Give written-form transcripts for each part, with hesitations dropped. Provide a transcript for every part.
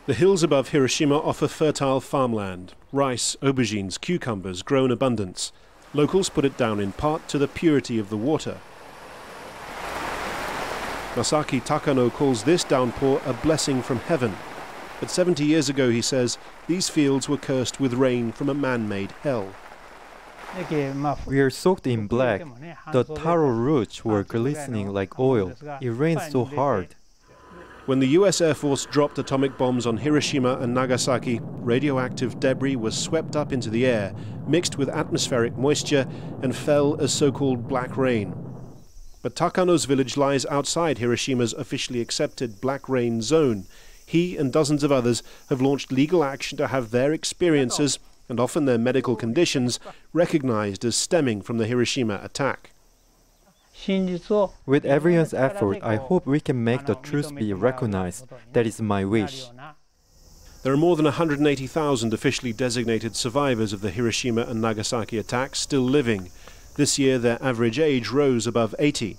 The hills above Hiroshima offer fertile farmland. Rice, aubergines, cucumbers grow in abundance. Locals put it down in part to the purity of the water. Masaki Takano calls this downpour a blessing from heaven. But 70 years ago, he says, these fields were cursed with rain from a man-made hell. We are soaked in black. The taro roots were glistening like oil. It rained so hard. When the US Air Force dropped atomic bombs on Hiroshima and Nagasaki, radioactive debris was swept up into the air, mixed with atmospheric moisture, and fell as so-called black rain. But Takano's village lies outside Hiroshima's officially accepted black rain zone. He and dozens of others have launched legal action to have their experiences, and often their medical conditions, recognized as stemming from the Hiroshima attack. With everyone's effort, I hope we can make the truth be recognized. That is my wish. There are more than 180,000 officially designated survivors of the Hiroshima and Nagasaki attacks still living. This year, their average age rose above 80.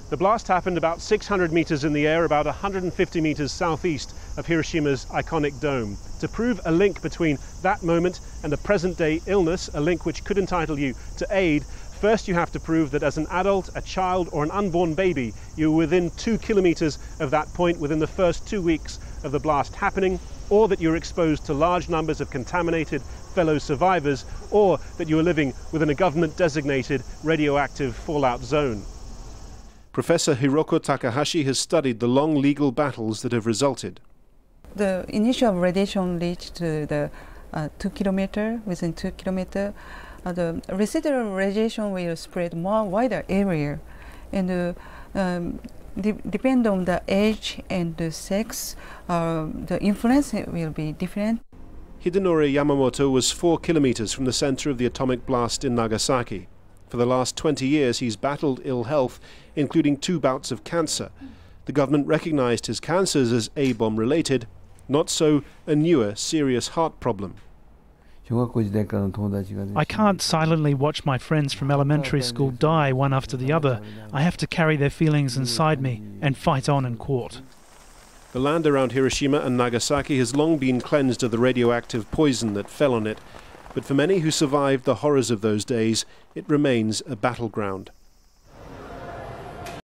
The blast happened about 600 meters in the air, about 150 meters southeast of Hiroshima's iconic dome. To prove a link between that moment and a present-day illness, a link which could entitle you to aid, first you have to prove that as an adult, a child, or an unborn baby, you were within 2 kilometers of that point within the first 2 weeks of the blast happening, or that you were exposed to large numbers of contaminated fellow survivors, or that you were living within a government-designated radioactive fallout zone. Professor Hiroko Takahashi has studied the long legal battles that have resulted. The initial radiation reached the 2 kilometers, within 2 kilometers. The residual radiation will spread more wider area, and depend on the age and the sex, the influence will be different. Hidenori Yamamoto was 4 kilometers from the center of the atomic blast in Nagasaki. For the last 20 years, he's battled ill health, including 2 bouts of cancer. The government recognized his cancers as A-bomb related, not so a newer, serious heart problem. I can't silently watch my friends from elementary school die one after the other. I have to carry their feelings inside me and fight on in court. The land around Hiroshima and Nagasaki has long been cleansed of the radioactive poison that fell on it. But for many who survived the horrors of those days, it remains a battleground.